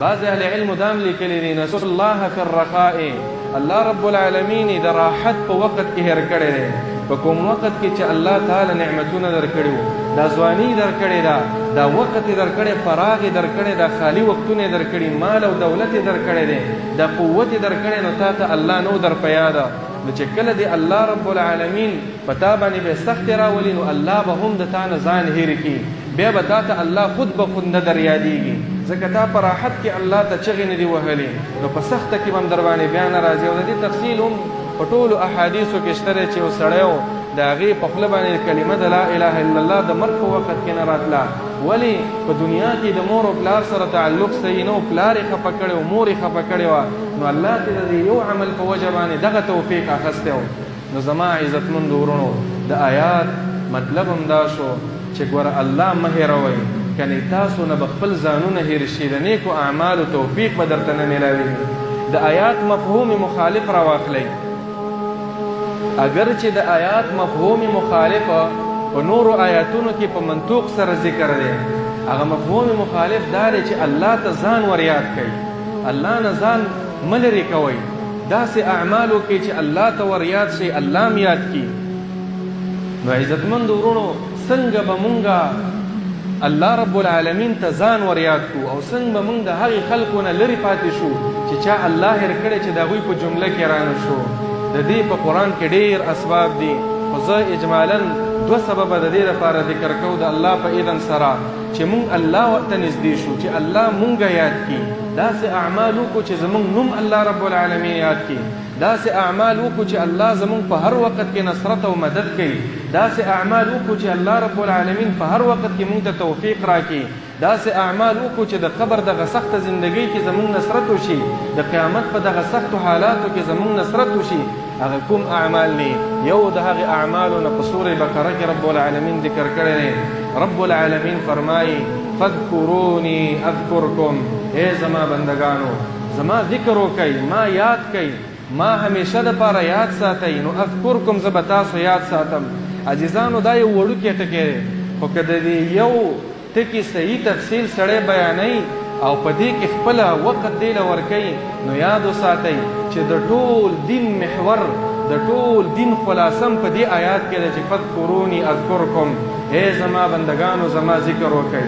بعض اهل علم دام لیکلی دي نسوا الله فی الرخاء، الله رب العالمین د راحت په وخت کې هېر کړی دی. په کوم وخت کې چې الله تعالی نعمتونه درکړي وو، دا ځواني درکړې ده، دا وخت یې درکړی، فراغ یې درکړی، دا خالي وختونه یې درکړي، مال او دولت یې درکړی دی، دا قوت یې درکړی، نو تا ته الله نو در په یاده. نو چې کله دی الله رب العالمین په تا باندې به سخت راولي، نو الله به هم د تا نه ځان هېر کړي، بیا به تا ته الله خود به خود نه در یادېږي، ځکه تا په راحت کې الله ته چغې نه دي وهلې، نو په سخته کې به هم در باندې بیا نه راځي. او د دې تفصیل هم په ټولو احادیثو کې شته دی چې یو سړی و، د هغې په خوله باندې کلمه د لا اله الا الله د مرګ په وخت کې نه راتله. ولې په دنیا کې د مور او پلار سره تعلق صحیح نه و، پلار یې خفه کړی و، مور یې خفه کړې وه، نو الله ته د یو عمل په وجه باندې دغه توفیق اخیستی و. نو زما عزتمندو ورونو، د آیات مطلب هم دا شو چې ګوره الله مه هېروئ، کنې تاسو نه به خپل ځانونه هېر شي، د نیکو اعمالو توفیق به درته نه میلاوېږي. د آیات مفهوم مخالف راواخلئ. اگر چې د آیات مفهوم مخالف په نورو آیاتونو کې په منطوق سره ذکر دی، هغه مفهوم مخالف دا دی چې الله ته ځان ور یاد کړئ، الله نه ځان مه لرې کوئ. داسې اعمالو کې چې الله ته ور یاد شي، الله هم یاد کړي. نو عزتمندو ورونو، څنګه به مونږه الله رب العالمین ته ځان ور یاد کړو، او څنګه به مونږ د هغې خلکو نه لرې پاتې شو چې چا الله هېر کړی چې د هغوی په جمله کې رانه شو. د دې په قرآن کې ډېر اسباب دي، خو زه اجمالا 2 سببه د دې لپاره ذکر کوو د الله په اذن سره، چې مونږ الله ورته نږدې شو، چې الله مونږه یاد کړي، داسې اعمال وکړو چې زمونږ نوم الله رب العالمین یاد کړي، داسې اعمال وکړو چې الله زمونږ په هر وخت کې نصرت او مدد کوي، داسې اعمال وکړو چې الله رب العالمین په هر وخت کې مونږ ته توفیق راکړي، داسې اعمال وکړو چې د قبر دغه سخته زندګۍ کې زمونږ نصرت وشي، د قیامت په دغه سختو حالاتو کې زمونږ نصرت وشي. هغه کوم اعمال دي؟ یو د هغې اعمالو نه په سورې بقره کې رب العالمین ذکر کړی دی. رب العالمین فرمایي فاذکرونی اذکرکم، ای زما بندگانو زما ذکر وکئ، ما یاد کئ، ما همیشه دپاره یاد ساتئ، نو اذکرکم زه به تاسو یاد ساتم. عزیزانو دا یو وړوکی ټکی دی، خو که د دې یو ټکي صحیح تفصیل سړی بیانوي او په دې کې خپله وخت دی له ورکوي، نو یاد وساتئ چې د ټول دین محور، د ټول دین خلاصم په دې آیات کې ده چې فذکرونی اذکرکم، ای زما بندگانو زما ذکر وکئ.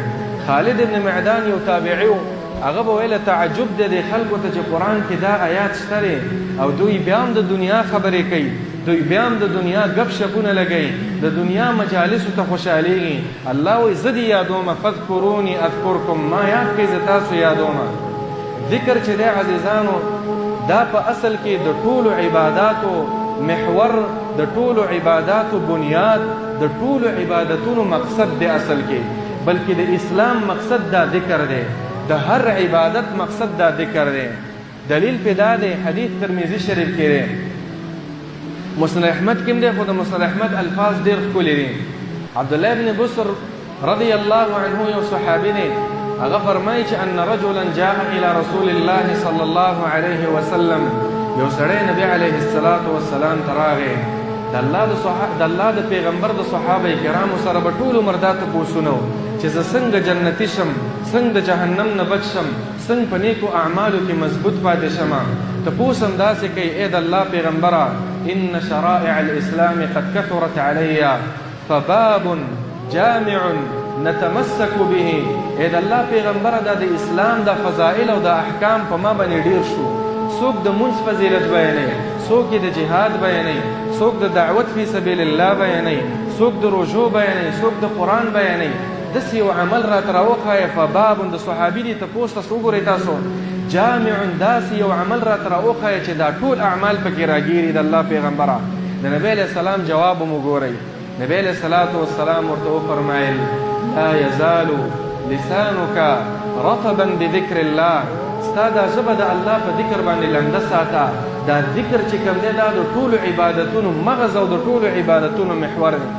خالد ابن معدان یو تابعي و، هغه به ویله تعجب دی دې خلکو ته چې قرآن کې دا آیات شته دی او دوی بیا هم د دنیا خبرې کوي، دوی بیا هم د دنیا گپ شپونه لګوي، د دنیا مجالسو ته خوشحالیږي. الله وایي زه دې یادومه، فذکرونی اذکرکم، ما یاد کړئ زه تاسو یادومه. ذکر چې دی عزیزانو، دا په اصل کې د ټولو عباداتو محور، د ټولو عباداتو بنیاد، د ټولو عبادتونو مقصد دی اصل کې، بلکې د اسلام مقصد دا ذکر دی، د هر عبادت مقصد دا ذکر دی. دلیل پې دا دی، حدیث ترمذي شریف کې دی، مسند احمد کې هم دی، خو د مسند احمد الفاظ ډېر ښکلي دي. عبدالله بن بصر رضی الله عنه یو صحابي دی، هغه فرمایي چې ان رجلا جاء الى رسول الله صلی الله علیه وسلم، یو سړی نبی علیه السلام ته راغی، د الله د پیغمبر د صحابه کرامو سره به ټول عمر دا تپوسونه و چې زه څنګه جنتي شم، څنګه د جهنم نه بچ شم، څنګه په نیکو اعمالو کې مضبوط پاتې شم. تپوس هم داسې کوي، ای د الله پیغمبره ان شرائع الاسلام قد كثرت علی فباب جامع نتمسک به. ای د الله پیغمبره دا د اسلام د فضائل او د احکام په ما باندې ډیر شو، څوک د منځ فضیلت بیانوي، څوک د جهاد بیانوي، څوک د دعوت فی سبیل الله بیانوي، څوک د روژو بیانوي، څوک د قرآن بیانوي، داسې یو عمل راته راوښایه. فباب د صحابي دي، تپوس تاسو وګورئ تاسو، جامع داسې یو عمل راته راوښایه چې دا ټول اعمال پکې راګیري د الله پیغمبره. د نبی علیه السلام جواب هم وګورئ، نبی علیه السلام ورته وفرمایل لا یزال لسانک رطبا بذکر الله، ستا دا ژبه د الله په ذکر باندې لنده ساته. دا ذکر چې کوم دی دا د ټولو عبادتونو مغز او د ټولو عبادتونو محور دی.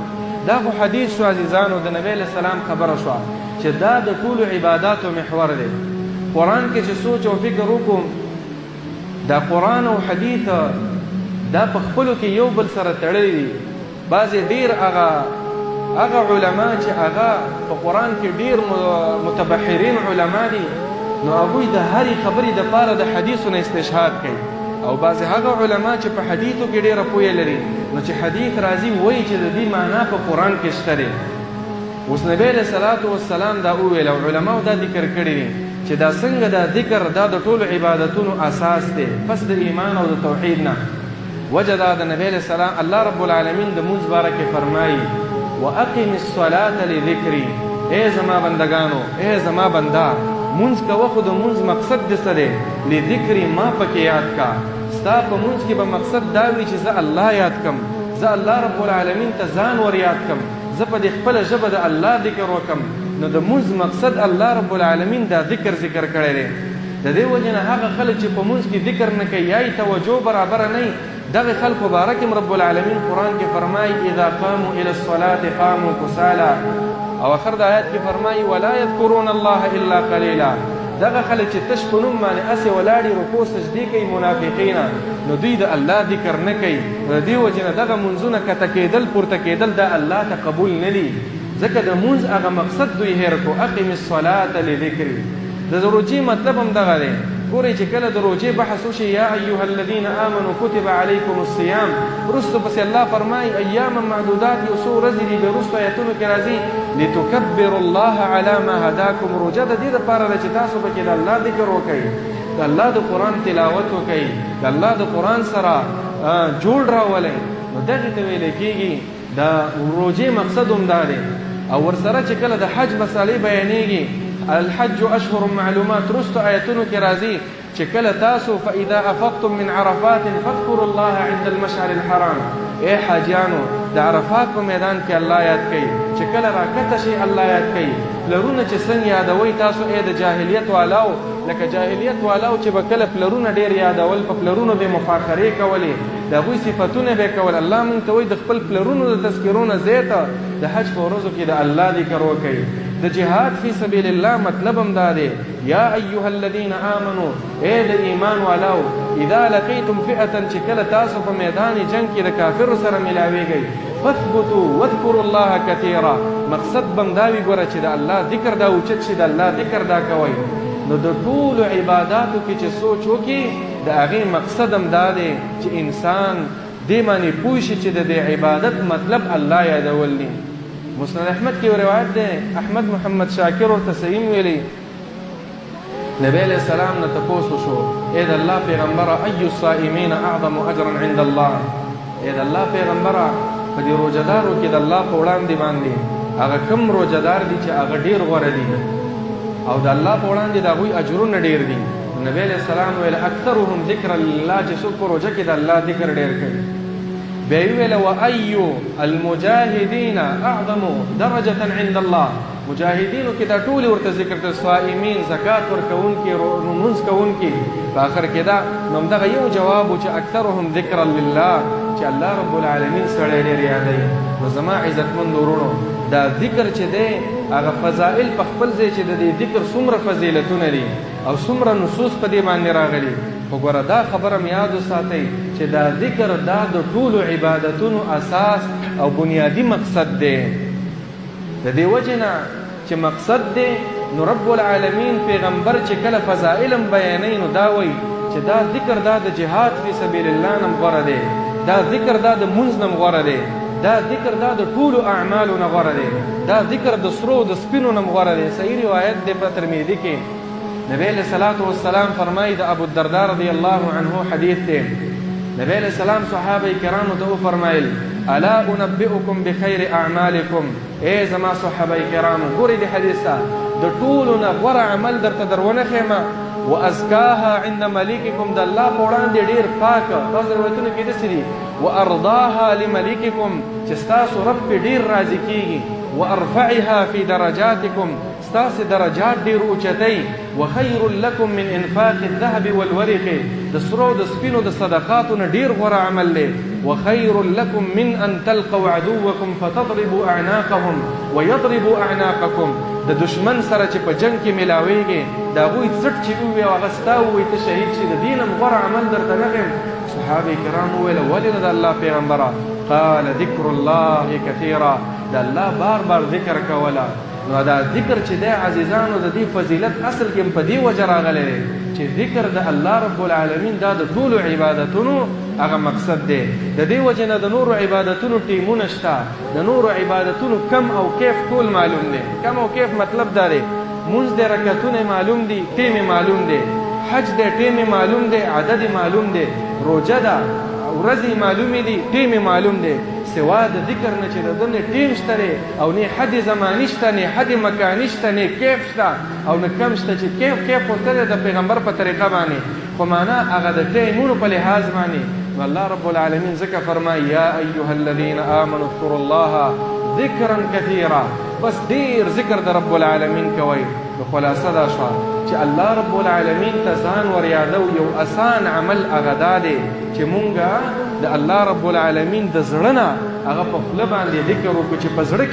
دا خو حدیث شو عزیزانو، د نبی علیه السلام خبره شوه چې دا د ټولو عباداتو محور دی. قرآن کې چې سوچ او فکر وکړو، دا قرآن او حدیث دا په خپلو کې یو بل سره تړلي دي. بعضې ډېر هغه علما چې هغه په قرآن کې ډېر متبحرین علما دي، نو هغوی د هرې خبرې دپاره د حدیثو نه استشهاد کوي او بعضې هغه علما چې په حدیثو کې ډېره پوهه لري نو چې حدیث راځي وایي چې د دې معنا په قرآن کې شته دی. اوس نبی علیه صلات وسلام دا وویل او علماو دا ذکر کړي دي چې دا څنګه دا ذکر دا د ټولو عبادتونو اساس دی پس د ایمان او د توحید نه. وجه دا د نبی علیه السلام الله رب العالمین د مونځ باره کې فرمایي واقم الصلاة لذکري، ای زما بندگانو ای زما بندا مونځ کوه خو د مونځ مقصد دې څه دی؟ لذکري ما پکې یاد کا. ستا په مونځ کې به مقصد دا وي چې زه الله یاد کم، زه الله رب العالمین ته ځان ور یاد کم، زه په دې خپله ژبه د الله ذکر وکم. نو د مونځ مقصد الله رب العالمین دا ذکر کړی دی. د دې وجې نه هغه خلک چې په مونځ کې ذکر نه کوي یا یې توجه برابره نه وي دغه خلکو باره کې رب العالمین قرآن کې فرمایي اذا قاموا الى الصلاة قاموا کسالا، او آخر د آیات کې فرمایي ولا یذکرون الله الا قلیلا. دغه خلک چې تش په نوم باندې هسې ولاړې رکوع سجدې کوي منافقینه نو دوی د الله ذکر نه کوي. د دې وجې نه دغه مونځونه کته کېدل پورته کېدل دا الله ته قبول نه دي، ځکه د مونځ هغه مقصد دوی هېر کړو اقم الصلاة لذکري. د روجې مطلب هم دغه دی. ګورئ چې کله د روجې بحث وشي یا ایها الذین آمنوا کتب علیکم الصیام، وروسته پسې الله فرمایي ایاما معدودات یو څو ورځې دي. بیا وروسته آیتونو کې راځي لتکبروا الله علی ما هداکم. روژه د دې دپاره ده چې تاسو پکې د الله ذکر وکئ، د الله د قرآن تلاوت وکئ، د الله د قرآن سره جوړ راولئ. نو دغې ته ویلی کېږي د روژې مقصد هم دا دی. او ورسره چې کله د حج مسالې بیانېږي الحج اشهر معلومات رستو آیتونو کې راځي چې کله تاسو فاذا افضتم من عرفات فاذكروا الله عند المشعر الحرام، اے حاجیانو د عرفات په میدان کې الله یاد کوي. چې کله راکته شي الله یاد کوي. پلرونه چې څنګه یادوي تاسو ای د جاهلیت والاو، لکه جاهلیت والاو چې به کله پلرونه ډېر یادول په پلرونو به مفاخرې کولې د هغوی صفتونه به کول. الله موږ ته وایي د خپل پلرونو د تذکرو نه زیاته د حج په ورځو کې د الله ذکر وکړئ. د جهاد فی سبیل الله مطلب هم دا دی یا ایها الذین آمنوا، ای د ایمان والاو اذا لقیتم فئة چې کله تاسو په میدان جنگ کې د کافر سره ملاویږئ فاثبتوا واذکروا الله کثیرا. مقصد بم دا وي ګوره چې د الله ذکر دا اوچت شي، د الله ذکر دا کوئ. نو د ټولو عباداتو کې چې سوچ وکړي د هغې مقصد هم دا دی چې انسان دې باندې پوه شي چې د دې عبادت مطلب الله یادول دي. مسند احمد کې روایت دی احمد محمد شاکر ورته صحیح ویلی نبی علیہ السلام نه تپوس وشو ای د الله پیغمبره ای الصائمین اعظم اجرا عند الله، ای د الله پیغمبره په دې روژهدارو کې د الله په وړاندې باندې هغه کوم روژهدار دي چې هغه ډېر غوره دي او د الله په وړاندې د هغوی اجرونه ډېر دي. نبی علیہ السلام ویل اکثرهم ذکر لله، چې څوک په روژه کې د الله ذکر ډېر کوي. بیا یې ویل وای المجاهدین اعظم درجة عند الله، مجاهدینو کې دا ټولې ورته ذکر کړل، صائمین، زکات ورکوونکي، لمونځ کوونکي. په آخر کې دا نو همدغه یو جواب و چې اکثرهم ذکرا لله، چې الله رب العالمین سړی ډېر یادوي. نو زما عزتمند ورونو دا ذکر چې دی هغه فضائل په خپل ځای چې د دې ذکر څومره فضیلتونه دي او څومره نصوص په دې باندې راغلي. خو ګوره دا خبره م یاد وساتئ چې دا ذکر دا د ټولو عبادتونو اساس او بنیادي مقصد دی. د دې وجې نه چې مقصد دی نو رب العالمین پیغمبر چې کله فضائل هم بیانوي نو دا وایي چې دا ذکر دا د جهاد فی سبیل الله نه غوره دی، دا ذکر دا د مونځ نه غوره دی، دا ذکر دا د ټولو اعمالو نه غوره دی، دا ذکر د سرو د سپینو نه غوره دی. صحیح روایت دی په ترمذي کې نبی علیہ الصلوۃ والسلام فرمایي د ابو الدرداء رضی الله عنه حدیث دی. نبی علیہ السلام صحابه کرامو ته وفرمایل الا انبئکم بخیر اعمالکم، ای زما صحابه کرامو ګورئ د حدیث د ټولو نه غوره عمل درته درونه ښیمه وازکاها عند ملیککم، د الله په وړاندې ډېر پاکه. بعض روایتونو کې داسې دي وارضاها لملیککم، چې ستاسو رب پې ډېر راضي کېږي، وارفعها فی درجاتکم، ستاسې درجات ډېر اوچتئ، وخیر لکم من انفاق الذهب والورق، د سرو د سپینو د صدقاتو نه ډېر غوره عمل دی. وخیر لکم من ان تلقوا عدوکم فتضربوا اعناقهم ويضربوا اعناقکم، د دشمن سره چې په جنګ کې ملاویږي د هغوی څټ چې ووي او هغه ستا ووایي ته شهید شي، د دې نه غوره عمل درته نه ښیم. صحابه کرام وویل ولې نه د الله پیغمبره؟ قال ذکر الله کثیرا، د الله بار بار ذکر کوله. نو دا ذکر چې دی عزیزانو د دې فضیلت اصل کې په دې وجه راغلی دی چې ذکر د الله رب العالمین دا د ټولو عبادتونو هغه مقصد دی. د دې وجه نه د نورو عبادتونو ټیمونه شته، د نورو عبادتونو کم او کیف ټول معلوم دی. کم او کیف مطلب دا دی مونځ د رکعتونه معلوم دي، ټیم معلوم دی، حج د ټیم معلوم دی، عدد معلوم دی، روزه ده ورځې معلومې دي، ټیم معلوم دی. سوا د ذکر نه چې د دنیا ټیم شته او نه حد زمانی شته، نه حد مکانی شته، نه کیف شته او نه کم شته. چې کیف ورته د پیغمبر په طریقه باندې، خو معنا هغه د ټیمونو په لحاظ باندې. والله رب العالمین ذکر فرمای یا ایها الذین آمنوا اذکروا الله ذکرا کثیرا. بس ډیر ذکر د رب العالمین کوي. نو خلاصه دا شوه چې الله رب العالمین ته ځان ور یادو یو اسان عمل هغه دا دی چې مونږه د الله رب العالمین د زړه نه هغه په خوله باندې ذکر وکړو چې په زړه